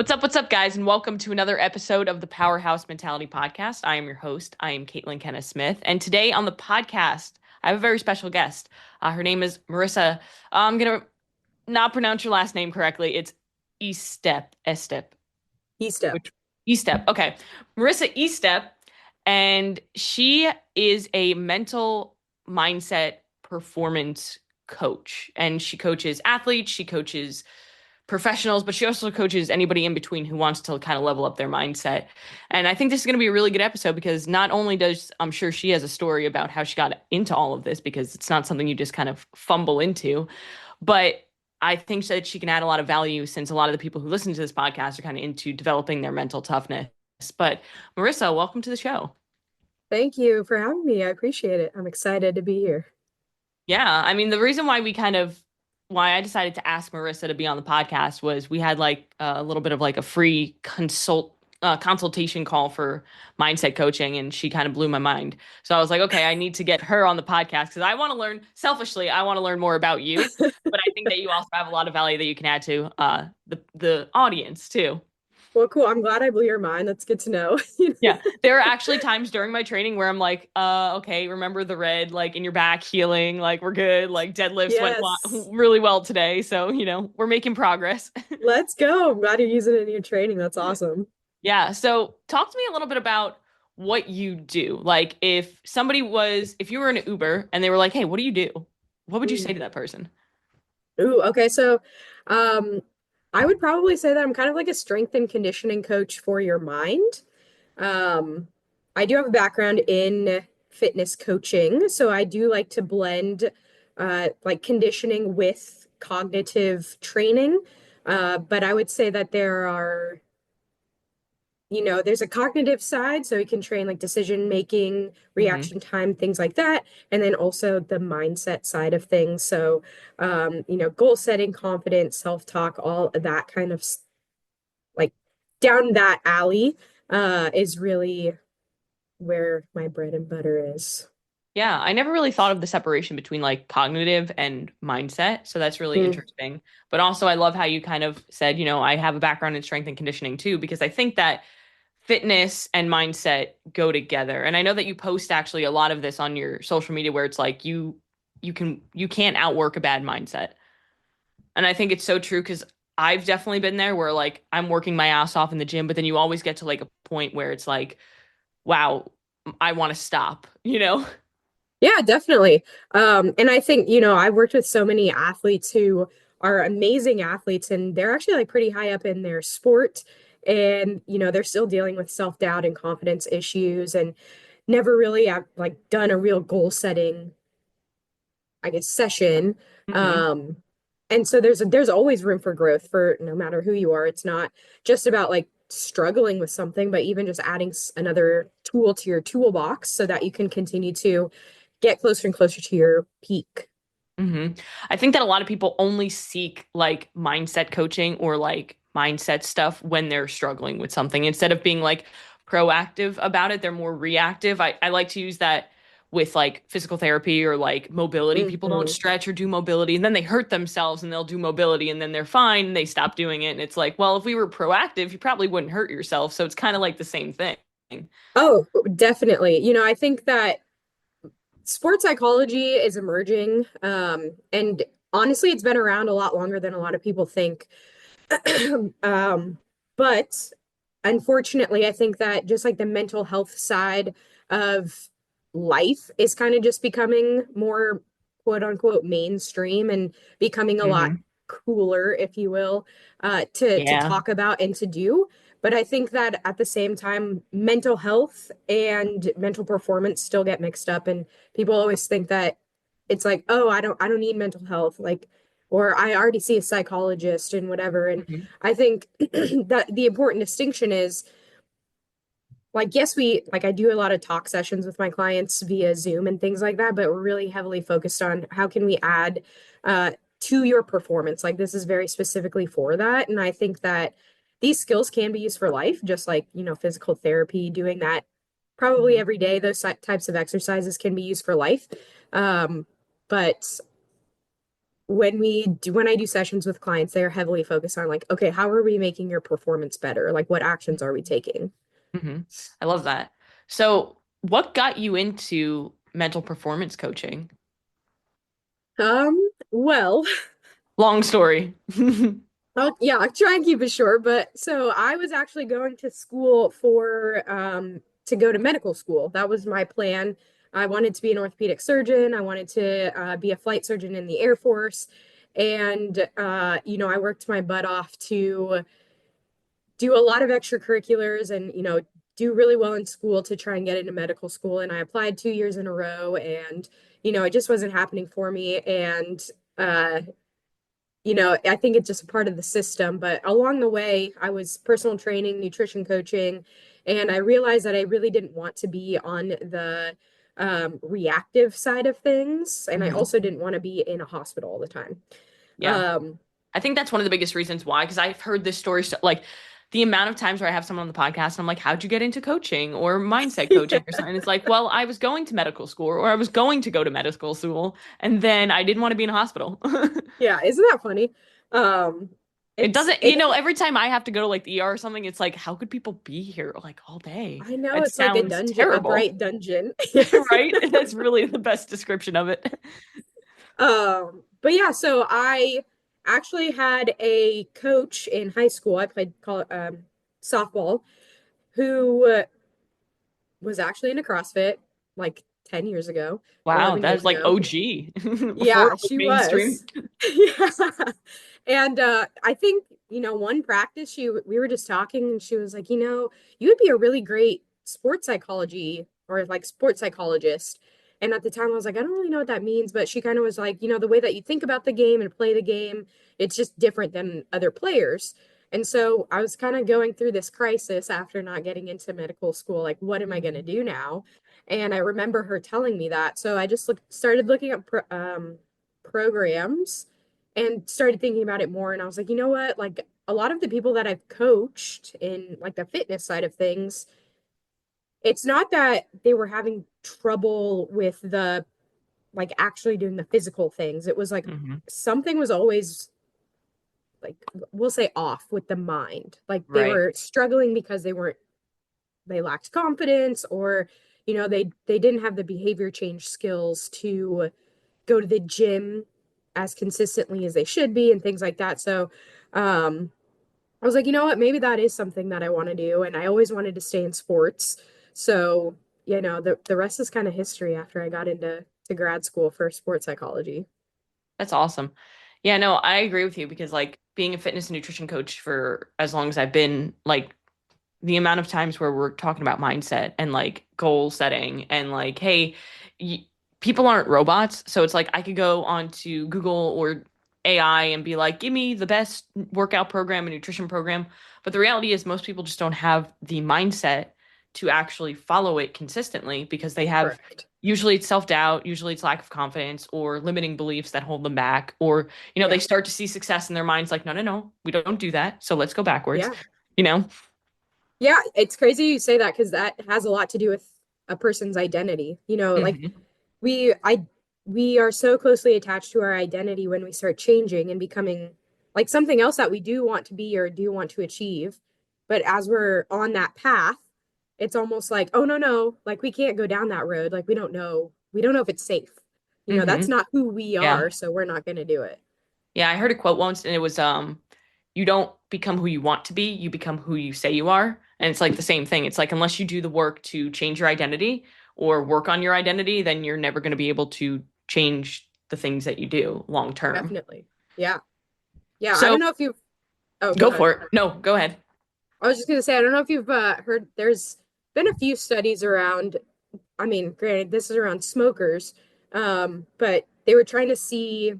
What's up, guys, and welcome to another episode of the Powerhouse Mentality Podcast. I am your host. I am Caitlin Kenneth Smith, and today on the podcast, I have a very special guest. Her name is Marissa. I'm gonna not pronounce your last name correctly. It's Estep, Estep. which Estep. Okay, Marissa Estep, and she is a mental mindset performance coach, and she coaches athletes. She coaches professionals, but she also coaches anybody in between who wants to kind of level up their mindset. And I think this is going to be a really good episode because not only does I'm sure she has a story about how she got into all of this because it's not something you just kind of fumble into, but I think that she can add a lot of value since a lot of the people who listen to this podcast are kind of into developing their mental toughness. But Marissa, welcome to the show. Thank you for having me. I appreciate it. I'm excited to be here. Yeah, I mean, the reason why why I decided to ask Marissa to be on the podcast was we had like a little bit of like a free consultation call for mindset coaching, and she kind of blew my mind. So I was like, okay, I need to get her on the podcast because I want to learn, selfishly, I want to learn more about you, but I think that you also have a lot of value that you can add to the audience too. Well, cool. I'm glad I blew your mind. That's good to know. Yeah, there are actually times during my training where I'm like, okay, remember the red, like in your back healing, like we're good, like deadlifts went Yes. really well today. So, we're making progress. Let's go. I'm glad you're using it in your training. That's awesome. Yeah. So talk to me a little bit about what you do. Like if you were in an Uber and they were like, hey, what do you do? What would you say Mm. to that person? Ooh, okay. So, um, I would probably say that I'm kind of like a strength and conditioning coach for your mind. Um, I do have a background in fitness coaching, so I do like to blend like conditioning with cognitive training. But I would say that there's a cognitive side, so you can train like decision making, Hmm. reaction time, things like that, and then also the mindset side of things. So, goal setting, confidence, self-talk, all of that kind of like down that alley is really where my bread and butter is. Yeah, I never really thought of the separation between like cognitive and mindset. So that's really Mm. interesting. But also, I love how you kind of said, I have a background in strength and conditioning too, because I think that fitness and mindset go together. And I know that you post actually a lot of this on your social media where it's like you can't outwork a bad mindset. And I think it's so true because I've definitely been there where like I'm working my ass off in the gym, but then you always get to like a point where it's like, wow, I want to stop, you know? Yeah, definitely. And I think, I've worked with so many athletes who are amazing athletes and they're actually like pretty high up in their sport. And, they're still dealing with self-doubt and confidence issues and never really have like done a real goal setting, I guess, session. Hmm. Um, and so there's always room for growth for no matter who you are. It's not just about like struggling with something, but even just adding another tool to your toolbox so that you can continue to get closer and closer to your peak. Hmm. I think that a lot of people only seek like mindset coaching or like mindset stuff when they're struggling with something instead of being like proactive about it. They're more reactive. I like to use that with like physical therapy or like mobility. People don't Hmm. stretch or do mobility and then they hurt themselves and they'll do mobility and then they're fine and they stop doing it. And it's like, well, if we were proactive, you probably wouldn't hurt yourself. So it's kind of like the same thing. Oh, definitely. I think that sports psychology is emerging. And honestly, it's been around a lot longer than a lot of people think. Um, but unfortunately, I think that just like the mental health side of life is kind of just becoming more quote unquote mainstream and becoming a lot Hmm. cooler, if you will, to Yeah. talk about and to do. But I think that at the same time, mental health and mental performance still get mixed up, and people always think that it's like, oh, I don't need mental health, like, or I already see a psychologist and whatever. And Hmm. I think that the important distinction is like, yes, I do a lot of talk sessions with my clients via Zoom and things like that, but we're really heavily focused on how can we add uh, to your performance. Like, this is very specifically for that. And I think that these skills can be used for life, just like, physical therapy, doing that probably Hmm. every day. Those types of exercises can be used for life. But when I do sessions with clients, they are heavily focused on like, okay, how are we making your performance better? Like what actions are we taking? Hmm. I love that. So, what got you into mental performance coaching? Well, Long story. yeah, I'll try and keep it short, but so I was actually going to school for to go to medical school. That was my plan. I wanted to be an orthopedic surgeon. I wanted to be a flight surgeon in the Air Force. And I worked my butt off to do a lot of extracurriculars and, do really well in school to try and get into medical school. And I applied 2 years in a row and, it just wasn't happening for me. And uh, I think it's just a part of the system. But along the way, I was personal training, nutrition coaching, and I realized that I really didn't want to be on the reactive side of things. And I Mhm. also didn't want to be in a hospital all the time. Yeah. Um, I think that's one of the biggest reasons why, because I've heard this story, like the amount of times where I have someone on the podcast and I'm like, how'd you get into coaching or mindset yeah, coaching or something? It's like, well, I was going to medical school or I was going to go to medical school and then I didn't want to be in a hospital. yeah, isn't that funny? Um, It it's doesn't, it. every time I have to go to like the ER or something, it's like, how could people be here like all day? I know It it's like a sounds dungeon, a terrible, bright dungeon. right? That's really the best description of it. But yeah, so I actually had a coach in high school. I played softball, who was actually into CrossFit like 10 years ago, Wow, 11 that years was like ago. OG before Yeah, it was she mainstream. was. Yeah. And I think, one practice we were just talking and she was like, you would be a really great sports psychology or like sports psychologist. And at the time I was like, I don't really know what that means, but she kind of was like, the way that you think about the game and play the game, it's just different than other players. And so I was kind of going through this crisis after not getting into medical school, like what am I going to Mhm. do now? And I remember her telling me that. So I just started looking up programs and started thinking about it more. And I was like, you know what? Like a lot of the people that I've coached in like the fitness side of things, it's not that they were having trouble with the like actually doing the physical things. It was like Mhm. something was always like, we'll say off with the mind. Like they Right. were struggling because they lacked confidence or they didn't have the behavior change skills to go to the gym as consistently as they should be and things like that. So I was like, you know what, maybe that is something that I want to do. And I always wanted to stay in sports. So, the rest is kind of history after I got into grad school for sports psychology. That's awesome. Yeah, no, I agree with you because like being a fitness and nutrition coach for as long as I've been, like the amount of times where we're talking about mindset and like goal setting and like, hey, y people aren't robots. So it's like I could go onto Google or AI and be like, give me the best workout program and nutrition program. But the reality is, most people just don't have the mindset to actually follow it consistently because they have Correct. usually it's self-doubt, usually it's lack of confidence or limiting beliefs that hold them back. Or, they Yeah. start to see success in their minds like, no, no, no, we don't do that. So let's go backwards, Yeah. you know? Yeah. It's crazy you say that because that has a lot to do with a person's identity. Like Hmm. we I we are so closely attached to our identity when we start changing and becoming like something else that we do want to be or do want to achieve. But as we're on that path, it's almost like, oh no, no, like we can't go down that road. Like we don't know if it's safe. That's Hmm. not who we Yeah. are, so we're not going to do it. Yeah, I heard a quote once and it was you don't become who you want to be, you become who you say you are. And it's like the same thing. It's like unless you do the work to change your identity or work on your identity, then you're never going to be able to change the things that you do long term. Definitely. Yeah. Yeah, I So, don't know if you've Oh, go go ahead. for it. No, go ahead. I was just going to say I don't know if you've heard there's been a few studies around. I mean, granted, this is around smokers, but they were trying to see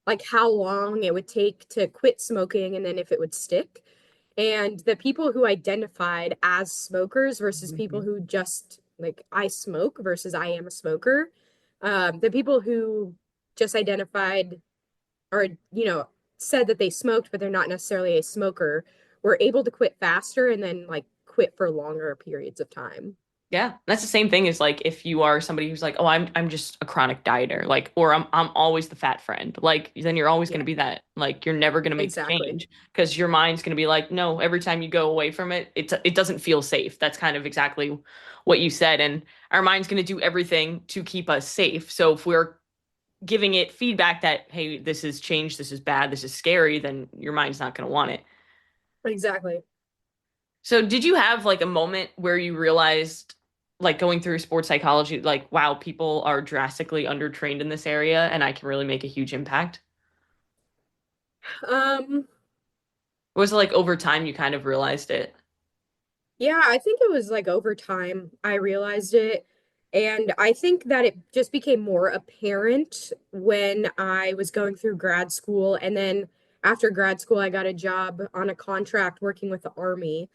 like how long it would take to quit smoking and then if it would stick. And the people who identified as smokers versus people Mhm. who just like I smoke versus I am a smoker, the people who just identified or said that they smoked but they're not necessarily a smoker were able to quit faster and then like quit for longer periods of time. Yeah, that's the same thing as like if you are somebody who's like, oh, I'm just a chronic dieter, like, or I'm always the fat friend, like, then you're always going to Yeah, be that. Like, you're never going to make the exactly. change because your mind's going to be like, no, every time you go away from it, it doesn't feel safe. That's kind of exactly what you said, and our mind's going to do everything to keep us safe. So if we're giving it feedback that, hey, this is change, this is bad, this is scary, then your mind's not going to want it. Exactly. So did you have like a moment where you realized, like going through sports psychology, like, wow, people are drastically undertrained in this area and I can really make a huge impact? Um, Or was it like over time you kind of realized it? yeah, I think it was like over time I realized it. And I think that it just became more apparent when I was going through grad school. And then after grad school, I got a job on a contract working with the Army.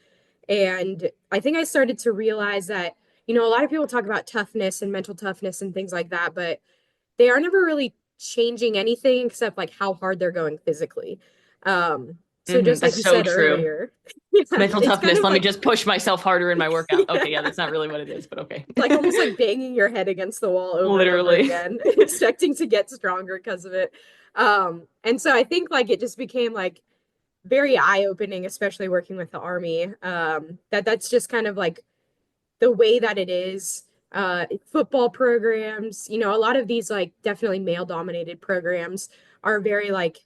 And I think I started to realize that, a lot of people talk about toughness and mental toughness and things like that, but they are never really changing anything except like how hard they're going physically. So just like That's you so said true. earlier, yeah, Mental it's kind toughness. of Let me like, just push myself harder in my workout. Okay, yeah, yeah, that's not really what it is, but okay. like almost like banging your head against the wall over and over Literally. again, expecting to get stronger because of it. And so I think like it just became like very eye-opening, especially working with the Army. That's just kind of like the way that it is. Football programs, a lot of these like definitely male dominated programs are very like,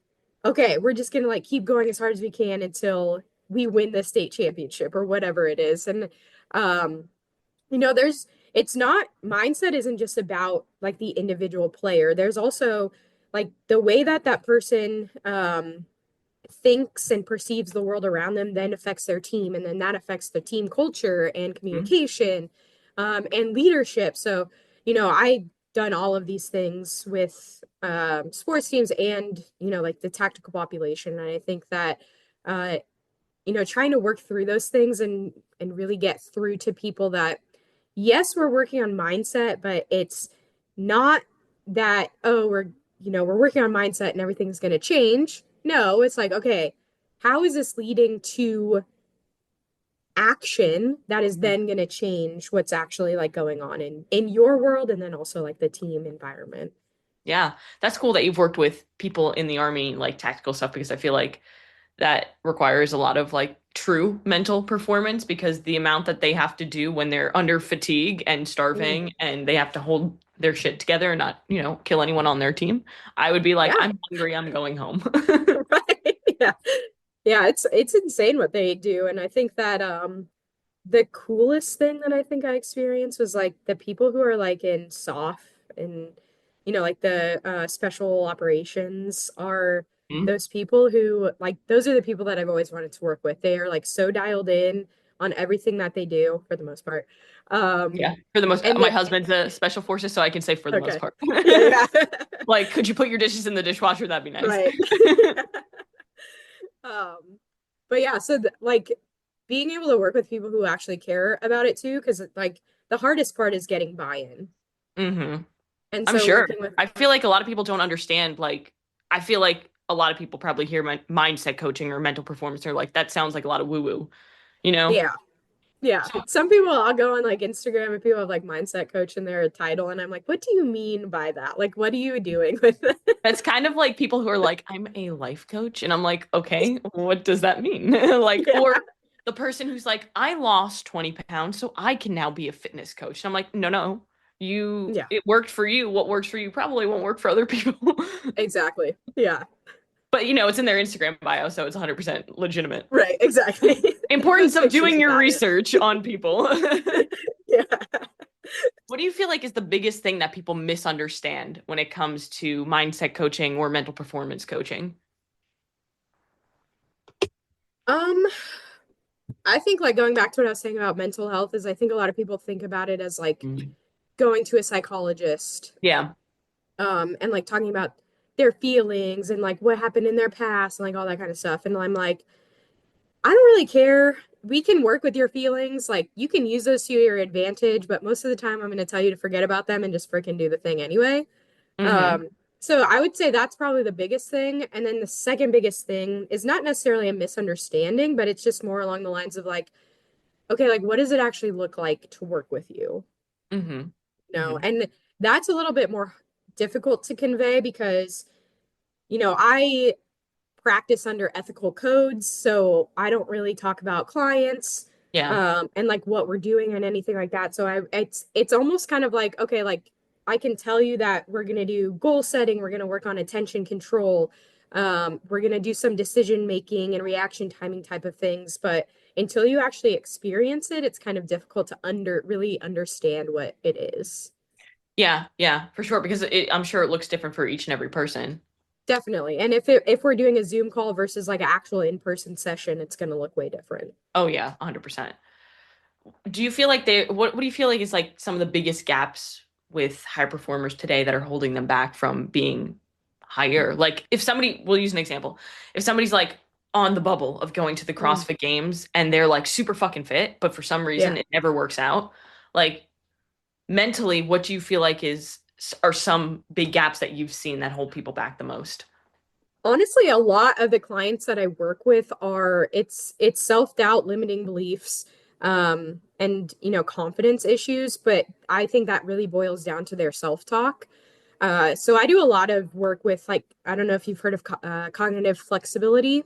okay, we're just gonna like keep going as hard as we can until we win the state championship or whatever it is. And um, there's it's not mindset isn't just about like the individual player. There's also like the way that that person thinks and perceives the world around them then affects their team, and then that affects the team culture and Mhm. communication, and leadership. So I done all of these things with sports teams and like the tactical population, and I think that uh, trying to work through those things and really get through to people that yes, we're working on mindset, but it's not that, oh, we're working on mindset and everything's going to change. No, it's like, okay, how is this leading to action that is then going to change what's actually like going on in your world, and then also like the team environment. Yeah, that's cool that you've worked with people in the army, like tactical stuff, because I feel like that requires a lot of like true mental performance because the amount that they have to do when they're under fatigue and Mm, starving and they have to hold their shit together and not, kill anyone on their team. I would be like, yeah. I'm hungry, I'm going home. Right. Yeah. Yeah, it's insane what they do. And I think that the coolest thing that I think I experienced was like the people who are like in SOF and like the special operations are Mhm. those people who like those are the people that I've always wanted to work with. They are like so dialed in on everything that they do for the most part. Um Yeah, for the most, and my they husband's a special forces, so I can say for the most okay. part. Yeah, yeah. Like, could you put your dishes in the dishwasher? That'd be nice. Right. But yeah, so like being able to work with people who actually care about it too, because like the hardest part is getting buy-in. hmm And I'm so sure. working with I feel like a lot of people don't understand. Like, I feel like a lot of people probably hear mindset coaching or mental performance. They're like, that sounds like a lot of woo woo, you know? yeah, yeah. So Some people I'll go on like Instagram and people have like mindset coach in their title, and I'm like, what do you mean by that? Like, what are you doing with it? that's kind of like people who are like, I'm a life coach. And I'm like, okay, what does that mean? Like, Yeah, or the person who's like, I lost 20 pounds, so I can now be a fitness coach. And I'm like, no, no, yeah, it worked for you. What works for you probably won't work for other people. exactly. Yeah, But, it's in their Instagram bio, so it's 100% legitimate. right, exactly. They Importance post of pictures doing your about it. research on people. Yeah. What do you feel like is the biggest thing that people misunderstand when it comes to mindset coaching or mental performance coaching? Um, I think like going back to what I was saying about mental health is I think a lot of people think about it as like Mm. going to a psychologist, Yeah. and like talking about their feelings and like what happened in their past and like all that kind of stuff. And I'm like, I don't really care. We can work with your feelings. Like you can use those to your advantage, but most of the time I'm going to tell you to forget about them and just freaking do the thing anyway. hmm Um, so I would say that's probably the biggest thing. And then the second biggest thing is not necessarily a misunderstanding, but it's just more along the lines of like okay, like what does it actually look like to work with you? Mm-hmm. No, Mm-hmm. and that's a little bit more difficult to convey because, I practice under ethical codes, so I don't really talk about clients Yeah. and like what we're doing and anything like that. So it's almost kind of like, okay, like I can tell you that we're going to do goal setting, we're going to work on attention control, we're going to do some decision making and reaction timing type of things, but until you actually experience it, it's kind of difficult to really understand what it is. Yeah, yeah, for sure. Because I'm sure it looks different for each and every person. Definitely. And if we're doing a Zoom call versus like an actual in-person session, it's going to look way different. Oh yeah, 100%. Do you feel like what do you feel like is like some of the biggest gaps with high performers today that are holding them back from being higher? Like if somebody, we'll use an example. If somebody's like on the bubble of going to the Mm, CrossFit games and they're like super fucking fit, but for some reason yeah. it never works out. Like mentally, what do you feel like are some big gaps that you've seen that hold people back the most? Honestly, a lot of the clients that I work with are it's self-doubt, limiting beliefs, and confidence issues, but I think that really boils down to their self-talk. So I do a lot of work with like I don't know if you've heard of cognitive flexibility,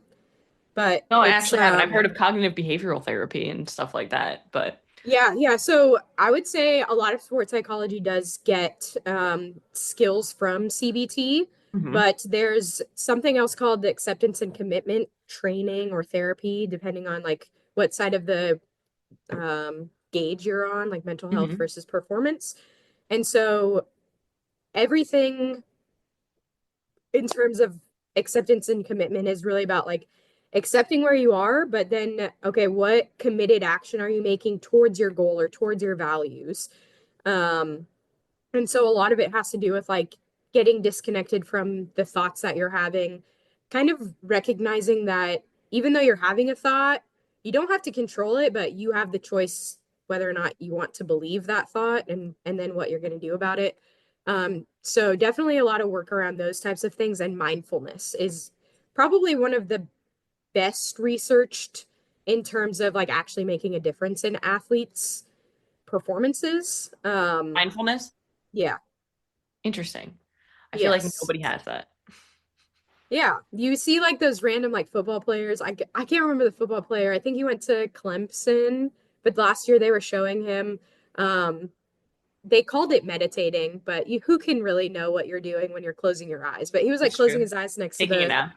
but No, I it's actually haven't. I've heard of cognitive behavioral therapy and stuff like that, but yeah, yeah. So I would say a lot of sports psychology does get skills from CBT, Mhm. but there's something else called the acceptance and commitment training or therapy, depending on like what side of the gauge you're on, like mental health Mhm. versus performance. And so everything in terms of acceptance and commitment is really about like accepting where you are, but then, okay, what committed action are you making towards your goal or towards your values? Um, and so a lot of it has to do with like getting disconnected from the thoughts that you're having, kind of recognizing that even though you're having a thought, you don't have to control it, but you have the choice whether or not you want to believe that thought and then what you're going to do about it. So definitely a lot of work around those types of things, and mindfulness is probably one of the best researched in terms of like actually making a difference in athletes' performances. Mindfulness? Yeah. Interesting. I feel like Yes. nobody has that. Yeah. You see like those random like football players. I can't remember the football player. I think he went to Clemson, but last year they were showing him um they called it meditating, but who can really know what you're doing when you're closing your eyes? But he was like That's closing true. his eyes next to Taking a the nap.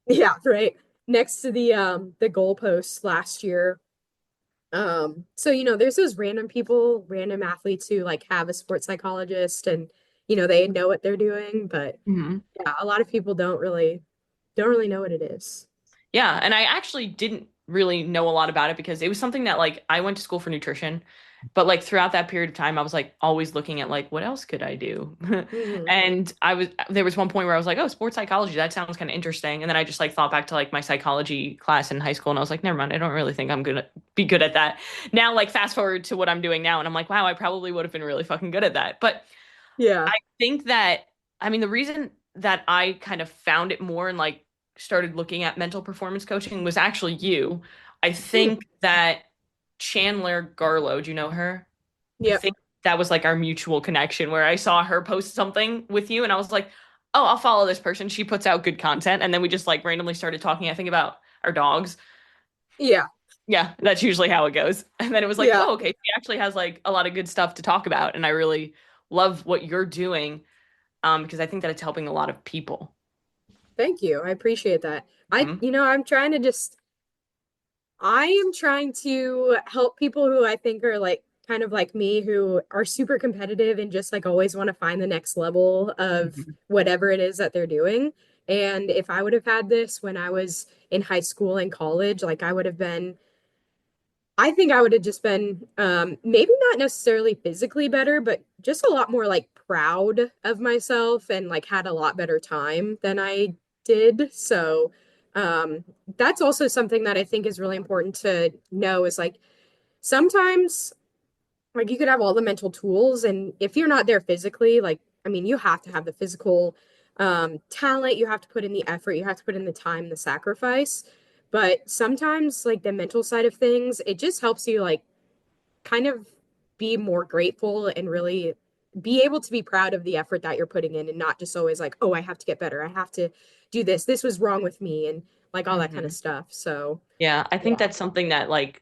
yeah, right. Next to the goalposts last year. So there's those random people, random athletes who like have a sports psychologist and they know what they're doing, but Mhm. yeah, a lot of people don't really know what it is. Yeah, and I actually didn't really know a lot about it because it was something that like I went to school for nutrition, but like throughout that period of time I was like always looking at like what else could I do? Hmm. And there was one point where I was like, "Oh, sports psychology, that sounds kind of interesting." And then I just like thought back to like my psychology class in high school and I was like, "Never mind, I don't really think I'm gonna be good at that." Now like fast forward to what I'm doing now and I'm like, "Wow, I probably would have been really fucking good at that." But Yeah. I think that, I mean, the reason that I kind of found it more and like started looking at mental performance coaching was actually you. I Hmm. think that Chandler Garlow, do you know her? I Yep. think that was like our mutual connection where I saw her post something with you and I was like, oh, I'll follow this person. She puts out good content. And then we just like randomly started talking, I think, about our dogs. Yeah. Yeah, that's usually how it goes. And then it was like, Yeah. oh, okay, she actually has like a lot of good stuff to talk about. And I really love what you're doing because I think that it's helping a lot of people. Thank you. I appreciate that. I, Mhm. you know, I'm trying to just I am trying to help people who I think are like kind of like me who are super competitive and just like always want to find the next level of Mhm. whatever it is that they're doing. And if I would have had this when I was in high school and college, like I think I would have just been maybe not necessarily physically better, but just a lot more like proud of myself and like had a lot better time than I did. So that's also something that I think is really important to know is like sometimes like you could have all the mental tools and if you're not there physically, like I mean you have to have the physical talent, you have to put in the effort, you have to put in the time, the sacrifice. But sometimes like the mental side of things, it just helps you like kind of be more grateful and really be able to be proud of the effort that you're putting in and not just always like, oh, I have to get better. I have to do this. This was wrong with me and like all that kind of Hmm. stuff. So, Yeah, I think yeah. that's something that like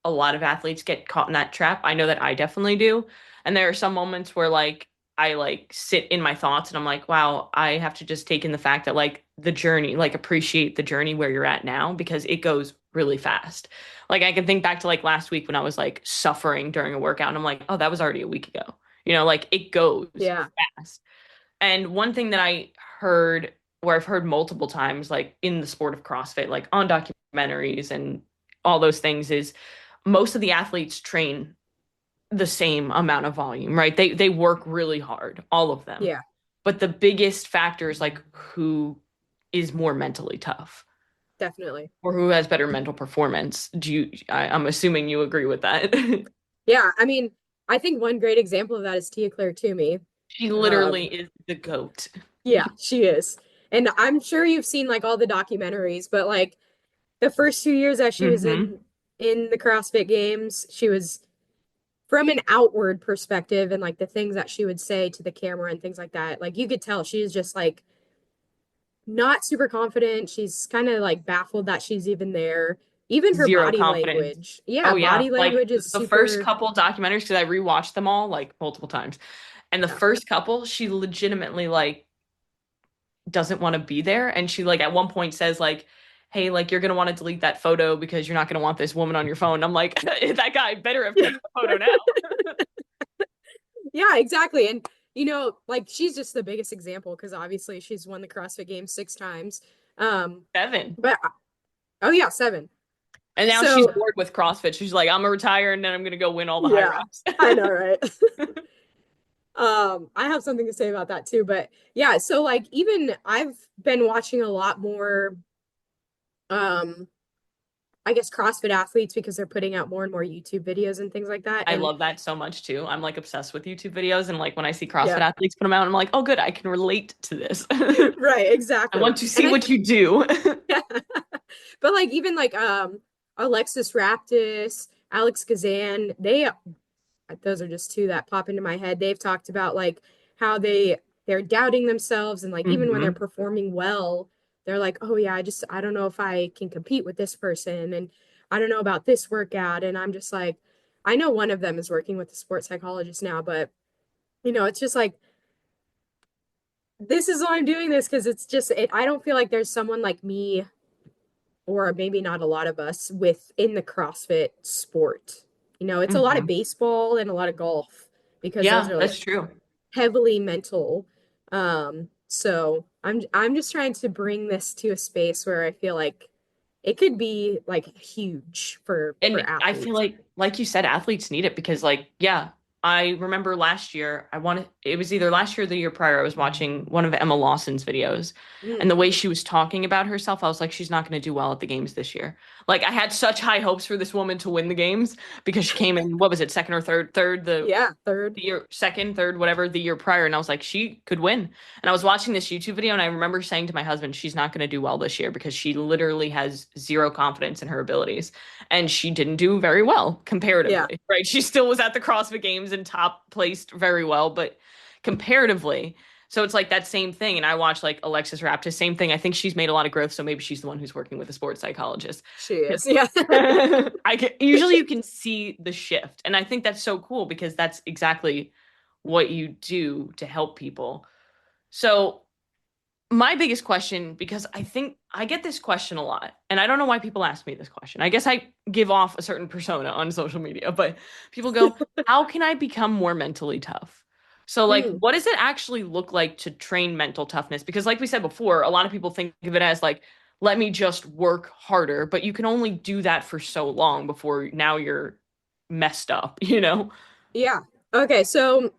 a lot of athletes get caught in that trap. I know that I definitely do. And there are some moments where like I like sit in my thoughts and I'm like, wow, I have to just take in the fact that like the journey, like appreciate the journey where you're at now because it goes really fast. Like I can think back to like last week when I was like suffering during a workout and I'm like, oh, that was already a week ago. Like it goes Yeah. fast. And one thing that I heard, where I've heard multiple times, like in the sport of CrossFit, like on documentaries and all those things, is most of the athletes train the same amount of volume, right? They work really hard, all of them. Yeah, But the biggest factor is like who is more mentally tough definitely. or who has better mental performance. I'm assuming you agree with that. Yeah. I mean, I think one great example of that is Tia Claire Toomey. She Um, literally is the goat. yeah, she is. And I'm sure you've seen like all the documentaries, but like the first 2 years that she was Hmm. in the CrossFit Games, she was from an outward perspective and like the things that she would say to the camera and things like that. Like you could tell she is just like not super confident. She's kind of like baffled that she's even there. Even her Zero body confidence. language. Yeah, Oh yeah, body like language is the first super, couple documentaries because I rewatched them all like multiple times. And the yeah. first couple, she legitimately like doesn't want to be there and she like at one point says like, "Hey, like you're going to want to delete that photo because you're not going to want this woman on your phone." And I'm like, "That guy better have Yeah. taken the photo now." Yeah, exactly. And like she's just the biggest example because obviously she's won the CrossFit Games 6 times. Um, 7. but oh yeah, seven. And now she's So bored with CrossFit. She's like, "I'm going to retire and then I'm going to go win all the high yeah, rocks." I know, right? I have something to say about that too, but yeah, so like even I've been watching a lot more um I guess CrossFit athletes because they're putting out more and more YouTube videos and things like that. I And love that so much too. I'm like obsessed with YouTube videos and like when I see CrossFit yeah, athletes put them out, I'm like, "Oh good, I can relate to this." right, I exactly. want to And see what you do. yeah. But like even like Alexis Raptis, Alex Kazan, those are just two that pop into my head. They've talked about like how they're doubting themselves and like even when they're Hmm. performing well, they're like, "Oh yeah, I don't know if I can compete with this person and I don't know about this workout." And I'm just like, I know one of them is working with a sports psychologist now, but it's just like this is why I'm doing this because I don't feel like there's someone like me or maybe not a lot of us within the CrossFit sport. It's a lot of Hmm. baseball and a lot of golf because those Yeah, are like that's true. heavily mental. So I'm just trying to bring this to a space where I feel like it could be like huge for And I feel athletes. like you said, athletes need it because, like, yeah, I remember last year, it was either last year or the year prior, I was watching one of Emma Lawson's videos. Mm, And the way she was talking about herself, I was like, she's not going to do well at the games this year. Like, I had such high hopes for this woman to win the games because she came in, what was it, second or third? Third, yeah, third. the year second, third, whatever the year prior, and I was like, she could win. And I was watching this YouTube video, and I remember saying to my husband, she's not going to do well this year because she literally has zero confidence in her abilities, and she didn't do very well Yeah. comparatively, right? She still was at the CrossFit Games and top placed very well, but comparatively. So it's like that same thing. And I watched like Alexis Raptis, same thing. I think she's made a lot of growth, so maybe she's the one who's working with a sports psychologist. She is. Yeah. Usually you can see the shift. And I think that's so cool because that's exactly what you do to help people. So my biggest question, because I think I get this question a lot, and I don't know why people ask me this question. I guess I give off a certain persona on social media, but people go, how can I become more mentally tough? So, like, Mm, what does it actually look like to train mental toughness? Because, like we said before, a lot of people think of it as like, let me just work harder, but you can only do that for so long before now you're messed up, you know? yeah. Okay, so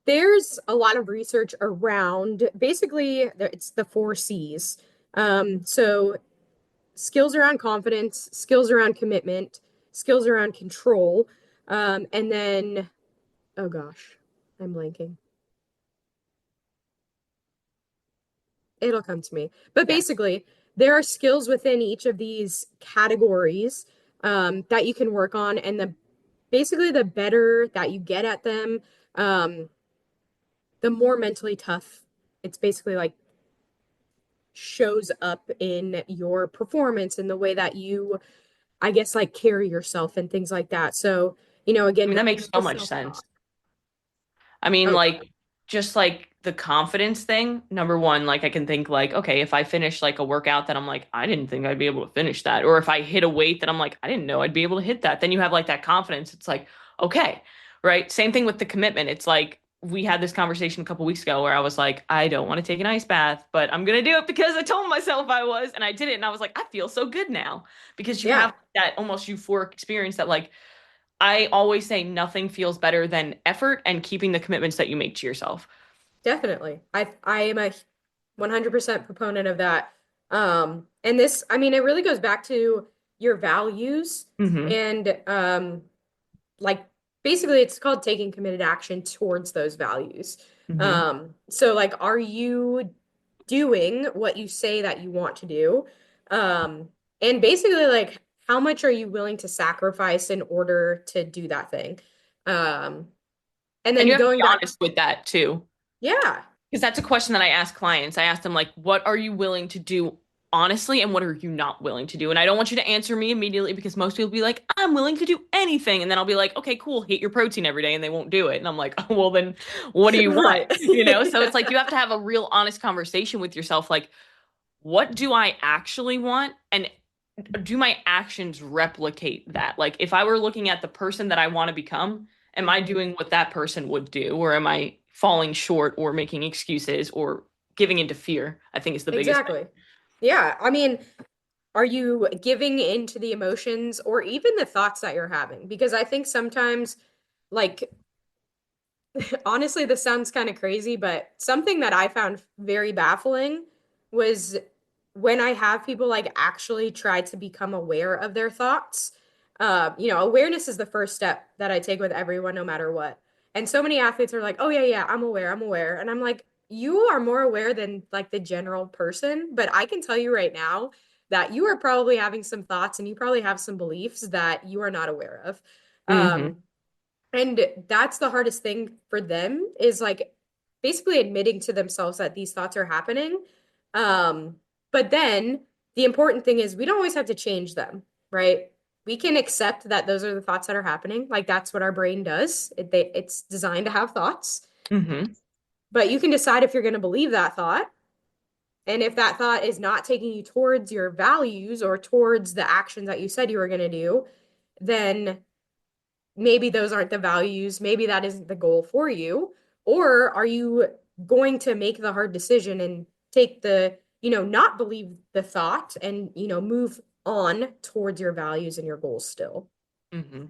there's a lot of research around basically it's the 4 C's. So skills around confidence, skills around commitment, skills around control, and then oh gosh, I'm blanking. It'll come to me. But Yeah. basically, there are skills within each of these categories that you can work on, and the basically the better that you get at them, um, the more mentally tough it's basically like shows up in your performance and the way that you, I guess, like carry yourself and things like that. So, I mean, again, that makes so the much self-talk. sense. I mean, Oh, like, just like the confidence thing, number one, like, I can think, like, okay, if I finish like a workout that I'm like, I didn't think I'd be able to finish that. Or if I hit a weight that I'm like, I didn't know I'd be able to hit that. Then you have like that confidence. It's like, okay, right? Same thing with the commitment. It's like, we had this conversation a couple weeks ago where I was like, I don't want to take an ice bath, but I'm gonna do it because I told myself I was, and I did it, and I was like, I feel so good now because you yeah, have that almost euphoric experience that like I always say nothing feels better than effort and keeping the commitments that you make to yourself. definitely. I am a 100% proponent of that. And this, I mean, it really goes back to your values Hmm. and like basically it's called taking committed action towards those values. Hmm. So like are you doing what you say that you want to do? And basically like how much are you willing to sacrifice in order to do that thing? Um, and And you then have to be going back, honest with that too. yeah, Because that's a question that I ask clients. I ask them, like, what are you willing to do honestly, and what are you not willing to do? And I don't want you to answer me immediately because most people be like, I'm willing to do anything. And then I'll be like, okay, cool, hit your protein every day, and they won't do it. And I'm like, oh, well, then what do you want? right. So it's like you have to have a real honest conversation with yourself. Like, what do I actually want? And do my actions replicate that? Like, if I were looking at the person that I want to become, am I Mhm. doing what that person would do? Or am I falling short or making excuses or giving into fear? I think is the biggest thing. Exactly. Yeah. I mean, are you giving into the emotions or even the thoughts that you're having? Because I think sometimes, like, honestly, this sounds kind of crazy, but something that I found very baffling was when I have people like actually try to become aware of their thoughts. Awareness is the first step that I take with everyone, no matter what. And so many athletes are like, "Oh yeah, yeah, I'm aware, I'm aware," and I'm like, "You are more aware than like the general person." But I can tell you right now that you are probably having some thoughts and you probably have some beliefs that you are not aware of. Hmm. Um, and that's the hardest thing for them is like basically admitting to themselves that these thoughts are happening. But then the important thing is we don't always have to change them, right? We can accept that those are the thoughts that are happening. Like that's what our brain does. It's designed to have thoughts. Hmm. But you can decide if you're going to believe that thought. And if that thought is not taking you towards your values or towards the actions that you said you were going to do, then maybe those aren't the values, maybe that isn't the goal for you, or are you going to make the hard decision and take the, not believe the thought and, move on towards your values and your goals still. Hmm.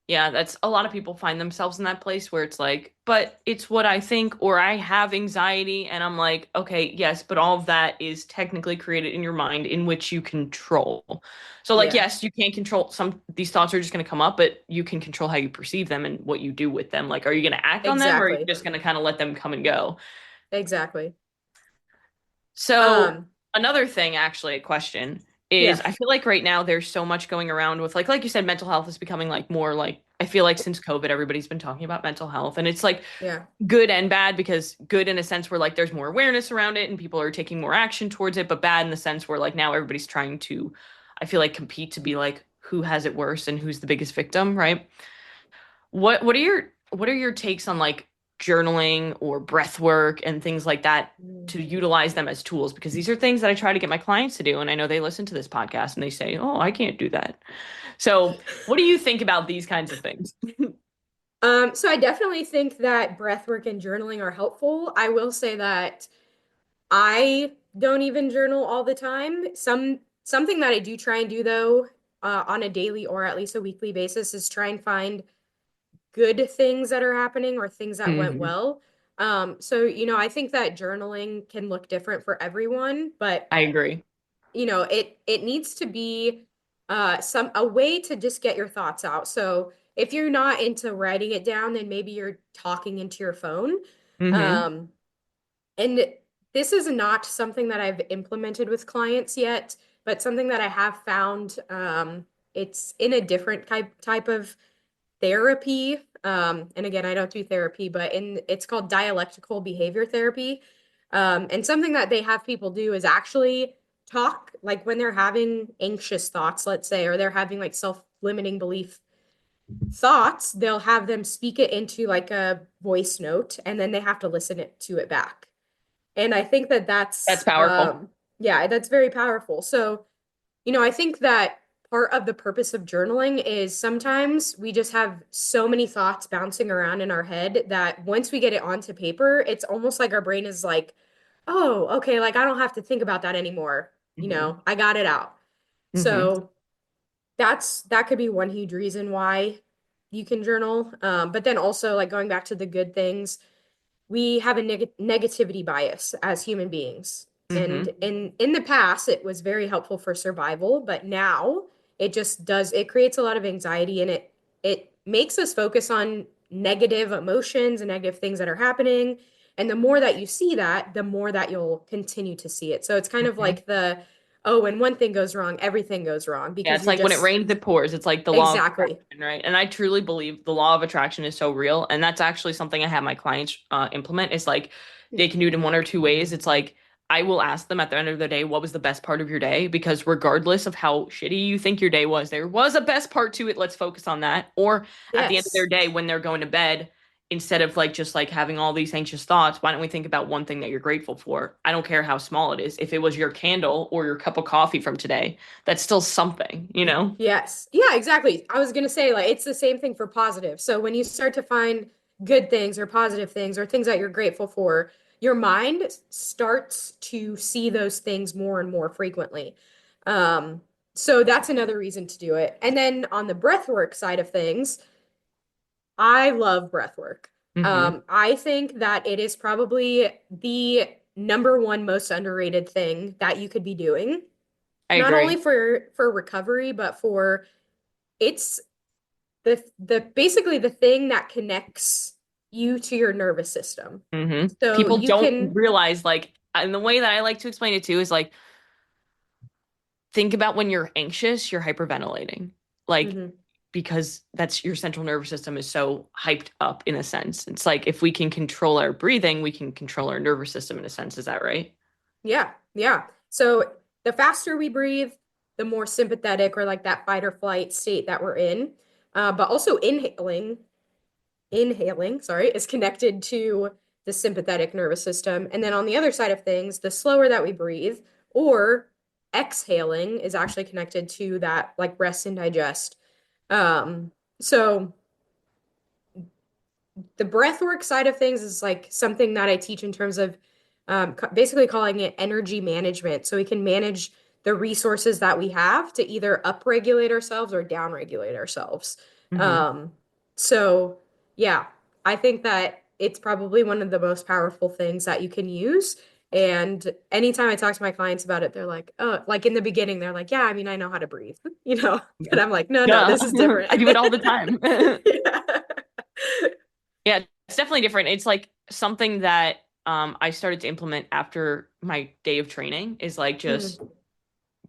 Yeah, that's a lot of people find themselves in that place where it's like, but it's what I think, or I have anxiety, and I'm like, okay, yes, but all of that is technically created in your mind in which you control. So, like, Yeah, yes, you can't control some, these thoughts are just going to come up, but you can control how you perceive them and what you do with them. Like, are you going to act on them, or are you exactly. just going to kind of let them come and go? Exactly. So um another thing, actually, a question yeah, is I feel like right now there's so much going around with like you said, mental health is becoming like more like I feel like since COVID, everybody's been talking about mental health. And it's like yeah, good and bad because good in a sense where like there's more awareness around it and people are taking more action towards it, but bad in the sense where like now everybody's trying to, I feel like, compete to be like who has it worse and who's the biggest victim, right? What are your takes on like journaling or breath work and things like that to utilize them as tools? Because these are things that I try to get my clients to do, and I know they listen to this podcast and they say, "Oh, I can't do that." So, what do you think about these kinds of things? so I definitely think that breath work and journaling are helpful. I will say that I don't even journal all the time. Something that I do try and do though, on a daily or at least a weekly basis is try and find good things that are happening or things that went Hmm. well. So I think that journaling can look different for everyone, but I agree. it needs to be some a way to just get your thoughts out. So if you're not into writing it down, then maybe you're talking into your phone. Hmm. Um, and this is not something that I've implemented with clients yet, but something that I have found it's in a different type of therapy. And again, I don't do therapy, but it's called dialectical behavior therapy. And something that they have people do is actually talk like when they're having anxious thoughts, let's say, or they're having like self-limiting belief thoughts, they'll have them speak it into like a voice note and then they have to listen to it back. And I think that That's powerful. yeah, that's very powerful. So, I think that part of the purpose of journaling is sometimes we just have so many thoughts bouncing around in our head that once we get it onto paper, it's almost like our brain is like, oh, okay, like I don't have to think about that anymore. Hmm. I got it out. Hmm. So that could be one huge reason why you can journal. But then also like going back to the good things, we have a negativity bias as human beings. And Hmm. in the past, it was very helpful for survival, but now it creates a lot of anxiety and it makes us focus on negative emotions and negative things that are happening. And the more that you see that, the more that you'll continue to see it. So it's kind of Hmm. like oh, when one thing goes wrong, everything goes wrong Yeah, because it's you're like when it just rains, it pours. It's like the law of exactly. attraction, right? And I truly believe the law of attraction is so real. And that's actually something I have my clients implement. Is like they can do it in one or two ways. It's like I will ask them at the end of the day, what was the best part of your day? Because regardless of how shitty you think your day was, there was a best part to it. Let's focus on that. Or at the end of their Yes. day, when they're going to bed, instead of like just like having all these anxious thoughts, why don't we think about one thing that you're grateful for? I don't care how small it is. If it was your candle or your cup of coffee from today, that's still something, you know? Yes. Yeah, exactly. I was going to say, like, it's the same thing for positive. So when you start to find good things or positive things or things that you're grateful for, your mind starts to see those things more and more frequently. Um, so that's another reason to do it. And then on the breath work side of things, I love breath work. Hmm. I think that it is probably the number one most underrated thing that you could be doing, I not only agree. for recovery, but for it's the basically the thing that connects you to your nervous system. Hmm. So People you don't can realize, like, and the way that I like to explain it too is like, think about when you're anxious, you're hyperventilating. Like, mhm. because that's your central nervous system is so hyped up in a sense. It's like if we can control our breathing, we can control our nervous system in a sense. Is that right? Yeah, yeah. So the faster we breathe, the more sympathetic or like that fight or flight state that we're in. But also inhaling, sorry, is connected to the sympathetic nervous system. And then on the other side of things, the slower that we breathe or exhaling is actually connected to that like rest and digest. So the breathwork side of things is like something that I teach in terms of basically calling it energy management. So we can manage the resources that we have to either upregulate ourselves or downregulate ourselves. Hmm. Um, so yeah, I think that it's probably one of the most powerful things that you can use. And anytime I talk to my clients about it, they're like, oh, like in the beginning, they're like, yeah, I mean, I know how to breathe, and I'm like, no, no, Yeah, this is I different. do it all the time. Yeah. Yeah, it's definitely different. It's like something that I started to implement after my day of training is like just Mhm.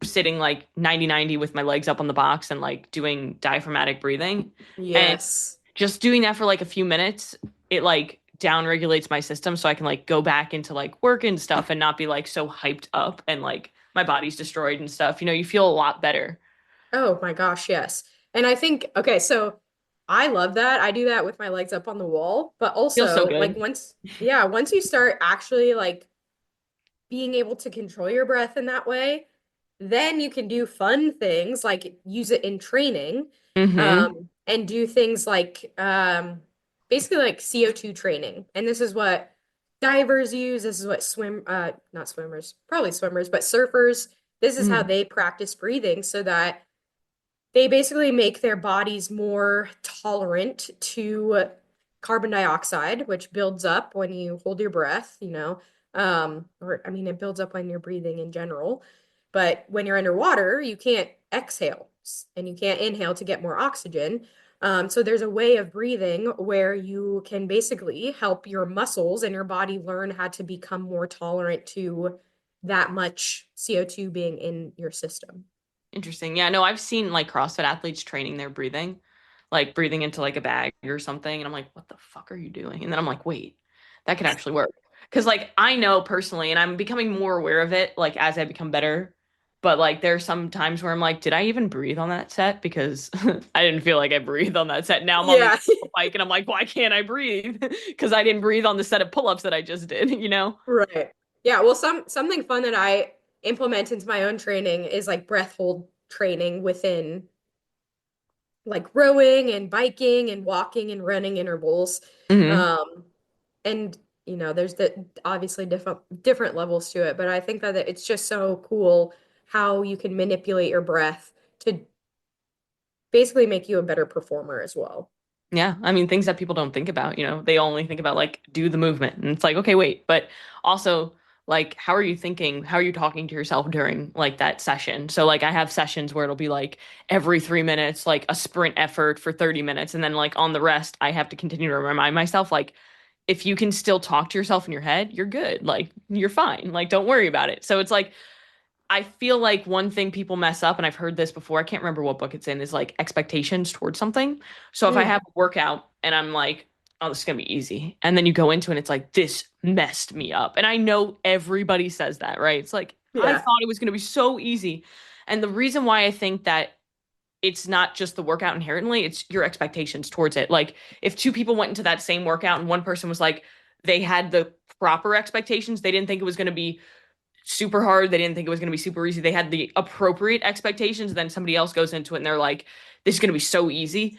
sitting like 90-90 with my legs up on the box and like doing diaphragmatic breathing. And Yes. just doing that for like a few minutes, it like down regulates my system so I can like go back into like work and stuff and not be like so hyped up and like my body's destroyed and stuff. You feel a lot better. Oh my gosh, yes. And I think, okay, so I love that. I do that with my legs up on the wall, but Feels so also like good. once you start actually like being able to control your breath in that way, then you can do fun things like use it in training, Mm-hmm. and do things like basically like CO2 training. And this is what divers use. This is what not swimmers, probably swimmers, but surfers, this is how Mm-hmm. they practice breathing so that they basically make their bodies more tolerant to carbon dioxide, which builds up when you hold your breath, or I mean, it builds up when you're breathing in general. But when you're underwater, you can't exhale and you can't inhale to get more oxygen. So there's a way of breathing where you can basically help your muscles and your body learn how to become more tolerant to that much CO2 being in your system. Interesting. Yeah, no, I've seen like CrossFit athletes training their breathing, like breathing into like a bag or something. And I'm like, what the fuck are you doing? And then I'm like, wait, that could actually work. Because like I know personally, and I'm becoming more aware of it, like as I become better. But like there are some times where I'm like, did I even breathe on that set? Because I didn't feel like I breathed on that set. Now I'm on the Yeah, bike and I'm like, why can't I breathe? Because I didn't breathe on the set of pull-ups that I just did, you know? right. Yeah, well, something fun that I implement into my own training is like breath hold training within like rowing and biking and walking and running intervals. Hmm. Um, and there's obviously different levels to it, but I think that it's just so cool how you can manipulate your breath to basically make you a better performer as well. Yeah, I mean things that people don't think about, they only think about like do the movement. And it's like, okay, wait, but also like how are you thinking? How are you talking to yourself during like that session? So like I have sessions where it'll be like every 3 minutes, like a sprint effort for 30 minutes. And then like on the rest, I have to continue to remind myself like if you can still talk to yourself in your head, you're good. Like you're fine. Like don't worry about it. So it's like I feel like one thing people mess up, and I've heard this before, I can't remember what book it's in, is like expectations towards something. So if I Mm, have a workout and I'm like, oh, this is gonna be easy, and then you go into it and it's like, this messed me up. And I know everybody says that, right? It's like, I yeah. thought it was gonna be so easy. And the reason why I think that it's not just the workout inherently, it's your expectations towards it. Like if two people went into that same workout and one person was like, they had the proper expectations, they didn't think it was gonna be super hard. They didn't think it was going to be super easy. They had the appropriate expectations. Then somebody else goes into it and they're like, this is going to be so easy.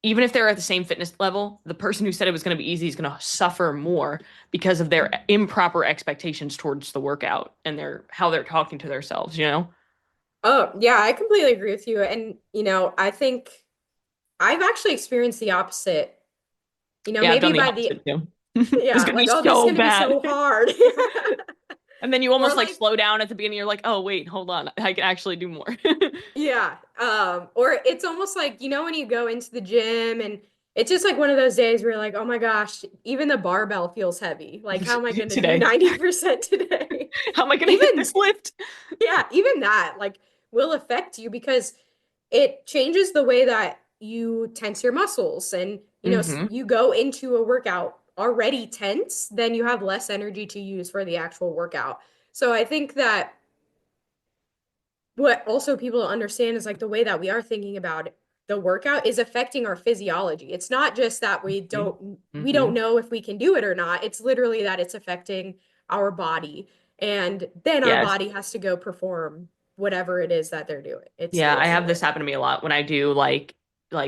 Even if they're at the same fitness level, the person who said it was going to be easy is going to suffer more because of their improper expectations towards the workout and their how they're talking to themselves, you know? Oh, yeah, I completely agree with you. And, I think I've actually experienced the opposite. Yeah, I've done Maybe the by the, opposite too. It's yeah, going to be like, oh, this is so going to be bad. so hard. And then you Or almost like like, slow down at the beginning. You're like, oh, wait, hold on. I can actually do more. yeah. Or it's almost like, when you go into the gym and it's just like one of those days where you're like, oh my gosh, even the barbell feels heavy. Like, how am I going to do Today. 90% today? How am I going to hit Even, this lift? yeah, even that like will affect you because it changes the way that you tense your muscles. And, Hmm. you go into a workout already tense, then you have less energy to use for the actual workout. So I think that what also people don't understand is like the way that we are thinking about the workout is affecting our physiology. It's not just that we don't Hmm. know if we can do it or not. It's literally that it's affecting our body. And then our Yes. body has to go perform whatever it is that they're doing. Yeah, I it's have this happen to me a lot when I do like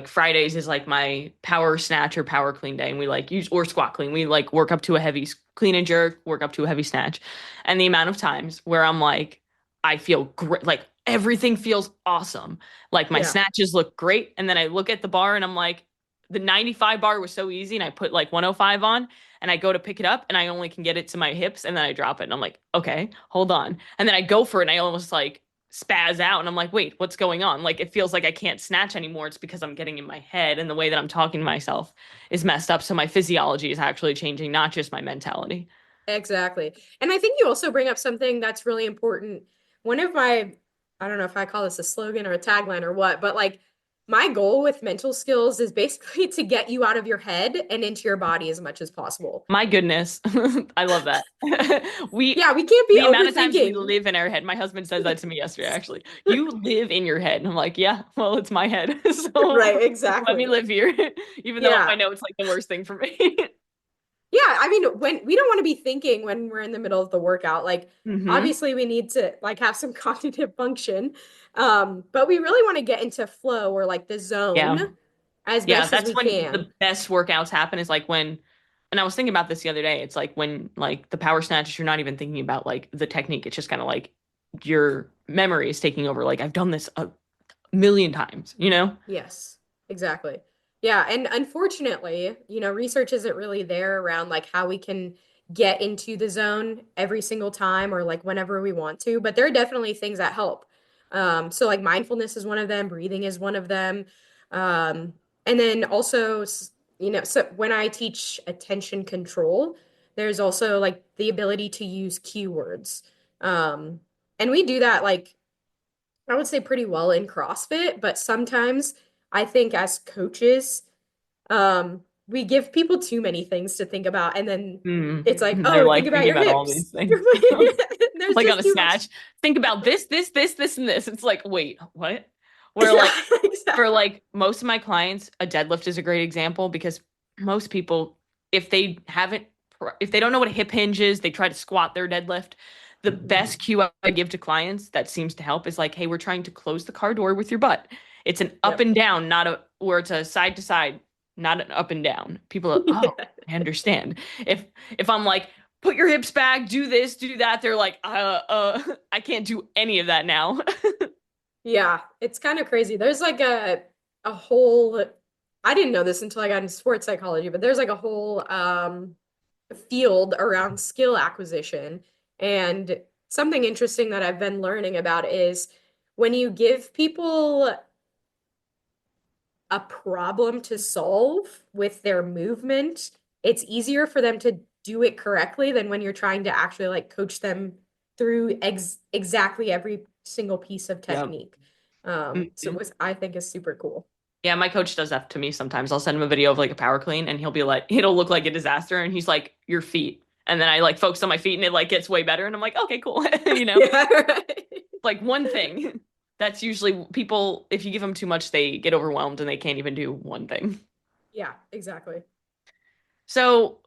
Fridays is like my power snatch or power clean day, and we like use or squat clean. We like work up to a heavy clean and jerk, work up to a heavy snatch, and the amount of times where I'm like, I feel great, like everything feels awesome, like my yeah, snatches look great, and then I look at the bar and I'm like, the 95 bar was so easy, and I put like 105 on, and I go to pick it up, and I only can get it to my hips, and then I drop it, and I'm like, okay, hold on, and then I go for it, and I almost like spaz out and I'm like, wait, what's going on? Like it feels like I can't snatch anymore. It's because I'm getting in my head and the way that I'm talking to myself is messed up. So my physiology is actually changing, not just my mentality. exactly. And I think you also bring up something that's really important. One of my, I don't know if I call this a slogan or a tagline or what, but like my goal with mental skills is basically to get you out of your head and into your body as much as possible. My goodness. I love that. We Yeah, we can't be the amount of times we overthinking. live in our head. My husband says that to me yesterday, actually. You live in your head. And I'm like, yeah, well, it's my head. So Right, let me exactly. live here, even though I Yeah. know it's like the worst thing for me. Yeah, I mean, when we don't want to be thinking when we're in the middle of the workout, like Hmm. obviously we need to like have some cognitive function. But we really want to get into flow or like the zone Yeah. as Yeah, best as that's we when can. the best workouts happen is like when, and I was thinking about this the other day. It's like when like the power snatches, you're not even thinking about like the technique. It's just kind of like your memory is taking over. Like I've done this a million times, you know? Yes, exactly. Yeah, and unfortunately, research isn't really there around like how we can get into the zone every single time or like whenever we want to, but there are definitely things that help. So like mindfulness is one of them, breathing is one of them. Um, And then also, so when I teach attention control, there's also like the ability to use keywords. Um, and we do that like I would say pretty well in CrossFit, but sometimes I think as coaches, we give people too many things to think about, and then it's like, They're oh, think like about thinking your about all hips. these things. There's Like on just a too much. snatch. Think about this, and this. It's like, wait, what? Where Yeah, like for exactly. like most of my clients, a deadlift is a great example because most people, if they haven't, if they don't know what a hip hinge is, they try to squat their deadlift. The best cue I give to clients that seems to help is like, hey, we're trying to close the car door with your butt. It's an up Yep. and down, not a where it's a side to side, not an up and down. People are, oh, Yeah. I understand. If I'm like, put your hips back, do this, do that, they're like, I can't do any of that now. Yeah, it's kind of crazy. There's like a whole I didn't know this until I got into sports psychology, but there's like a whole field around skill acquisition. And something interesting that I've been learning about is when you give people a problem to solve with their movement, it's easier for them to do it correctly than when you're trying to actually like coach them through exactly every single piece of Yep. technique. So Mhm. it was I think is super cool. Yeah, my coach does that to me sometimes. I'll send him a video of like a power clean and he'll be like, it'll look like a disaster. And he's like, your feet. And then I like focus on my feet and it like gets way better. And I'm like, okay, cool. You know, Yeah, right. like one thing. That's usually people, if you give them too much, they get overwhelmed and they can't even do one thing. Yeah, exactly. So,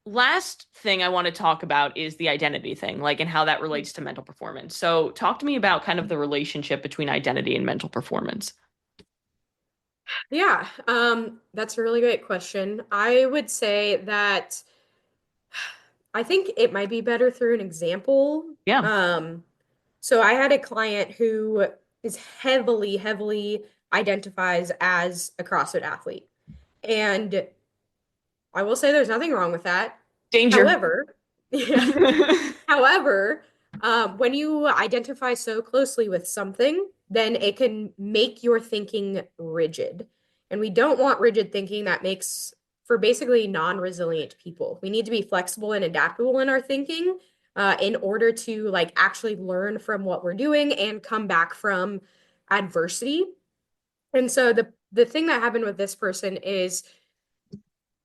last thing I want to talk about is the identity thing, like, and how that relates to mental performance. So, talk to me about kind of the relationship between identity and mental performance. Yeah, that's a really great question. I would say that I think it might be better through an example. Yeah. Um, so I had a client who is heavily identifies as a CrossFit athlete. And I will say there's nothing wrong with that. Danger. However, yeah, however, when you identify so closely with something, then it can make your thinking rigid. And we don't want rigid thinking that makes for basically non-resilient people. We need to be flexible and adaptable in our thinking, in order to like actually learn from what we're doing and come back from adversity. And so the thing that happened with this person is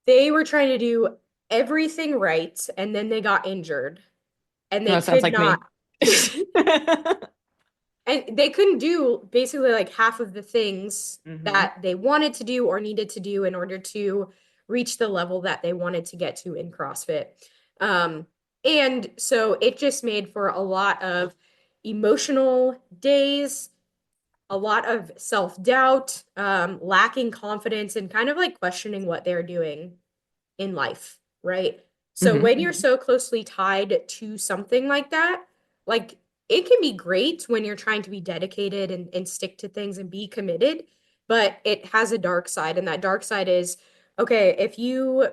they were trying to do everything right and then they got injured and No, they it sounds could like not me. and they couldn't do basically like half of the things Hmm. that they wanted to do or needed to do in order to reach the level that they wanted to get to in CrossFit. Um, and so it just made for a lot of emotional days, a lot of self-doubt, lacking confidence, and kind of like questioning what they're doing in life, right? So Hmm. when you're so closely tied to something like that, like it can be great when you're trying to be dedicated and stick to things and be committed, but it has a dark side. And that dark side is, okay, if you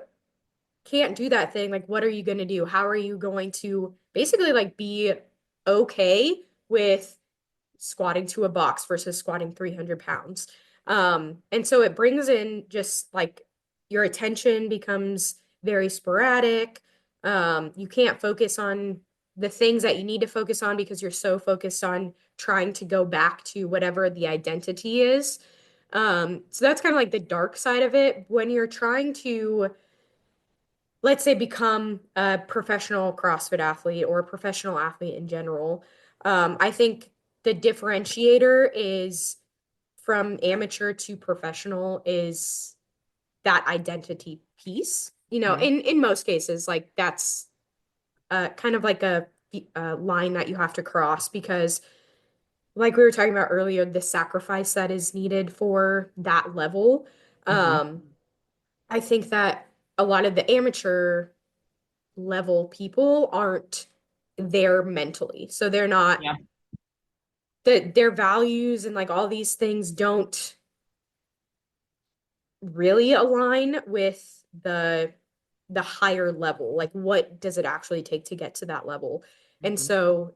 can't do that thing, like what are you going to do? How are you going to basically like be okay with squatting to a box versus squatting 300 pounds. And so it brings in just like your attention becomes very sporadic. You can't focus on the things that you need to focus on because you're so focused on trying to go back to whatever the identity is. So that's kind of like the dark side of it. When you're trying to, let's say, become a professional CrossFit athlete or a professional athlete in general, I think the differentiator is from amateur to professional is that identity piece. You know, Hmm. in most cases, like that's kind of like a line that you have to cross because, like we were talking about earlier, the sacrifice that is needed for that level. Hmm. Um, I think that a lot of the amateur level people aren't there mentally. So they're not Yeah. their values and like all these things don't really align with the higher level. Like what does it actually take to get to that level? And Hmm. so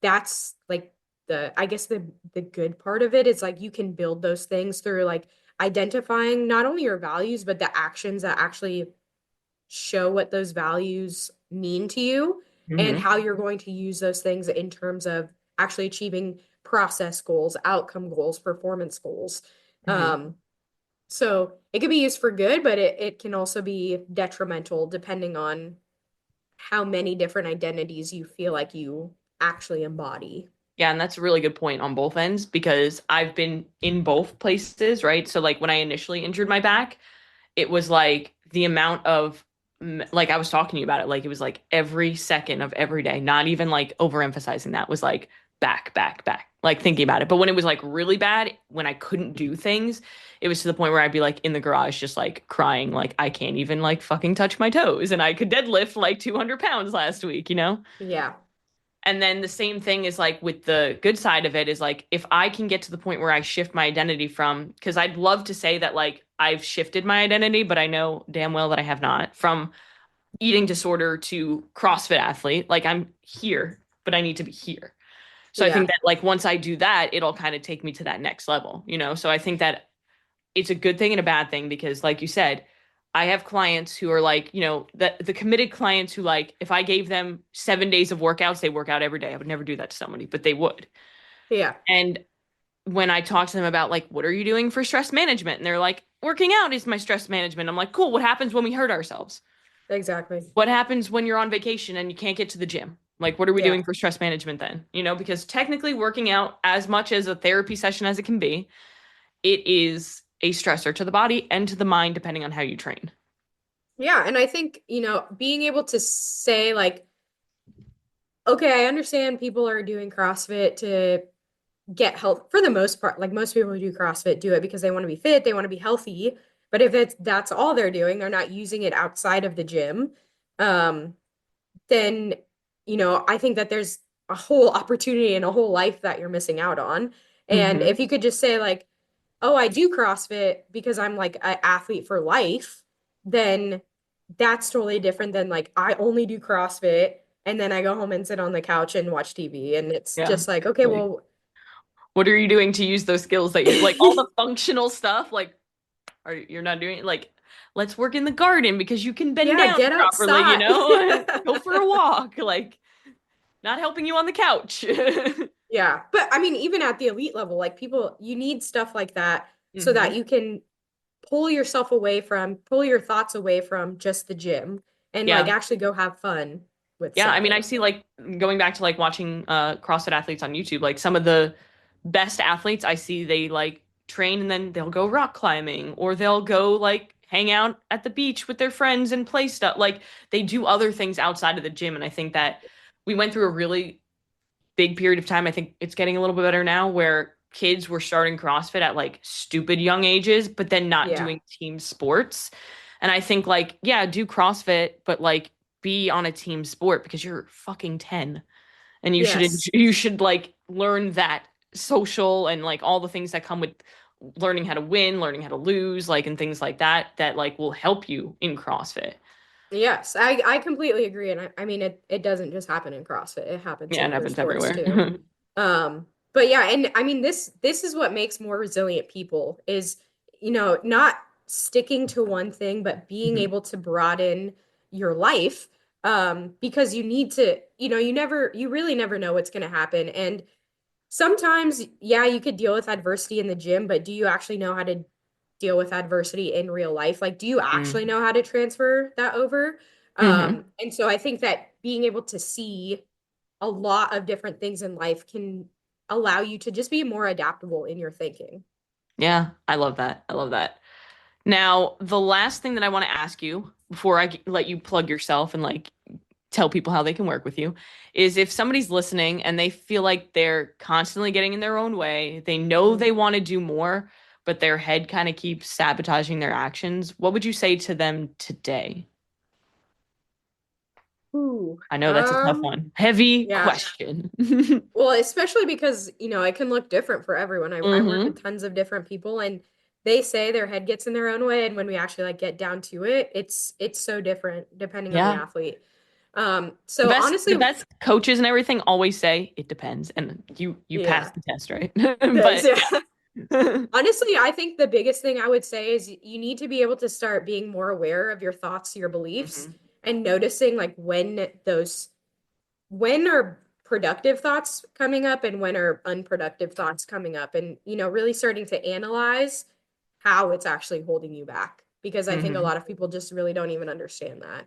that's like the I guess the good part of it is like you can build those things through like identifying not only your values, but the actions that actually show what those values mean to you and Hmm. how you're going to use those things in terms of actually achieving process goals, outcome goals, performance goals. Hmm. Um, so it could be used for good, but it can also be detrimental depending on how many different identities you feel like you actually embody. Yeah, and that's a really good point on both ends because I've been in both places, right? So like when I initially injured my back, it was like the amount of like I was talking to you about it, like it was like every second of every day, not even like overemphasizing that was like back, back, back, like thinking about it. But when it was like really bad, when I couldn't do things, it was to the point where I'd be like in the garage just like crying, like I can't even like fucking touch my toes. And I could deadlift like 200 pounds last week, you know? Yeah. And then the same thing is like with the good side of it is like if I can get to the point where I shift my identity from, because I'd love to say that like I've shifted my identity, but I know damn well that I have not, from eating disorder to CrossFit athlete. Like I'm here, but I need to be here. So I think Yeah. that like once I do that, it'll kind of take me to that next level, you know? So I think that it's a good thing and a bad thing because like you said, I have clients who are like, you know, the committed clients who like if I gave them 7 days of workouts, they work out every day. I would never do that to somebody, but they would. Yeah. And when I talk to them about like what are you doing for stress management? And they're like, working out is my stress management. I'm like, cool, what happens when we hurt ourselves? Exactly. What happens when you're on vacation and you can't get to the gym? Like, what are we Yeah. doing for stress management then? You know, because technically working out as much as a therapy session as it can be, it is a stressor to the body and to the mind, depending on how you train. Yeah. And I think, being able to say, like, okay, I understand people are doing CrossFit to get health for the most part. Like most people who do CrossFit do it because they want to be fit, they want to be healthy. But if that's all they're doing, they're not using it outside of the gym, um, then, I think that there's a whole opportunity and a whole life that you're missing out on. And Hmm. if you could just say, like, oh, I do CrossFit because I'm like an athlete for life, then that's totally different than like I only do CrossFit and then I go home and sit on the couch and watch TV. And it's Yeah. just like, okay, Like, well, what are you doing to use those skills that you like all the functional stuff? Like, are you're not doing it? Like, let's work in the garden because you can bend yeah, down get properly, you outside. know? Go for a walk. Like, not helping you on the couch. Yeah. But I mean, even at the elite level, like people, you need stuff like that so that Hmm. you can pull your thoughts away from just the gym and like Yeah. actually go have fun with Yeah, I mean, I something. see like going back to like watching CrossFit athletes on YouTube, like some of the best athletes I see they like train and then they'll go rock climbing or they'll go like hang out at the beach with their friends and play stuff. Like they do other things outside of the gym and I think that we went through a really big period of time. I think it's getting a little bit better now where kids were starting CrossFit at like stupid young ages, but then not Yeah. doing team sports. And I think like, yeah, do CrossFit, but like be on a team sport because you're fucking 10 and Yes. you should like learn that social and like all the things that come with learning how to win, learning how to lose, like and things like that that like will help you in CrossFit. Yes. I completely agree. And I mean, it doesn't just happen in CrossFit. It happens Yeah, in it other happens sports everywhere. too. But yeah, and I mean this is what makes more resilient people is, not sticking to one thing, but being Mhm. able to broaden your life. Because you need to, you really never know what's going to happen. And sometimes, yeah, you could deal with adversity in the gym, but do you actually know how to deal with adversity in real life? Like, do you actually Mm. know how to transfer that over? Mhm. And so I think that being able to see a lot of different things in life can allow you to just be more adaptable in your thinking. Yeah, I love that. I love that. Now, the last thing that I want to ask you before let you plug yourself and like tell people how they can work with you is if somebody's listening and they feel like they're constantly getting in their own way, they know Mm. they want to do more, but their head kind of keeps sabotaging their actions, what would you say to them today? Ooh, I know that's a tough one. Heavy yeah. question. Well, especially because, it can look different for everyone. I work Hmm. with tons of different people and they say their head gets in their own way. And when we actually like get down to it, it's so different depending on the Yeah. athlete. The So best honestly, the best coaches and everything always say it depends and you pass yeah, the test, right? thanks. But Yeah. Honestly, I think the biggest thing I would say is you need to be able to start being more aware of your thoughts, your beliefs, Hmm. and noticing like when are productive thoughts coming up and when are unproductive thoughts coming up, and really starting to analyze how it's actually holding you back, because I think a Hmm. lot of people just really don't even understand that.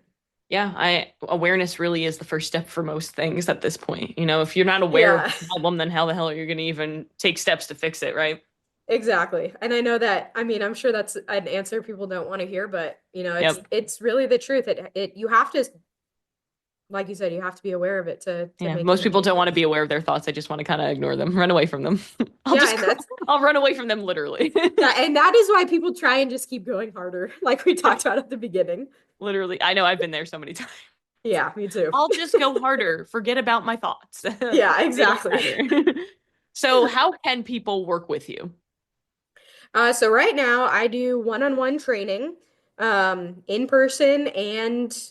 Yeah, I awareness really is the first step for most things at this point. If you're not aware of Yeah. the problem, then how the hell are you going to even take steps to fix it, right? Exactly. And I know that, I mean, I'm sure that's an answer people don't want to hear, but it's Yep. it's really the truth. It you have to, like you said, you have to be aware of it to Yeah, make most any people don't want to changes. be aware of their thoughts. They just want to kind of ignore them, run away from them. I'll Yeah, just, and that's I'll run away from them literally. that is why people try and just keep going harder, like we Yep, talked about at the beginning. literally. I know I've been there so many times. Yeah, me too. I'll just go harder. Forget about my thoughts. Yeah, They don't exactly. matter. So, how can people work with you? So right now I do one-on-one training, in person and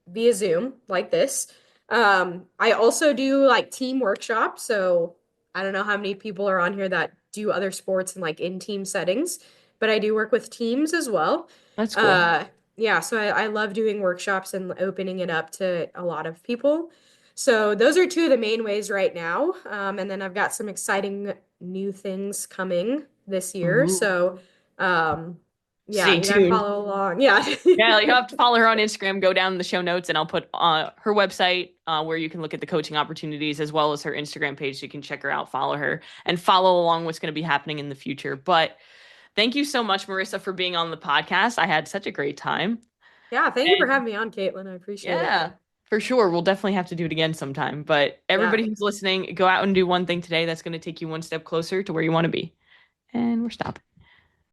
via Zoom like this. I also do like team workshops. So I don't know how many people are on here that do other sports and like in team settings, but I do work with teams as well. That's cool. Uh, yeah, so I love doing workshops and opening it up to a lot of people. So those are two of the main ways right now. And then I've got some exciting new things coming this year. Ooh. So yeah, Stay you gotta tuned. follow along. Yeah. Yeah, you have to follow her on Instagram. Go down in the show notes, and I'll put her website where you can look at the coaching opportunities as well as her Instagram page, so you can check her out, follow her, and follow along what's going to be happening in the future. But thank you so much, Marissa, for being on the podcast. I had such a great time. Yeah, thank you for And having me on, Caitlin. I appreciate it. yeah, for sure. We'll definitely have to do it again sometime. But Yeah. everybody who's listening, go out and do one thing today that's going to take you one step closer to where you want to be. And we're stopping.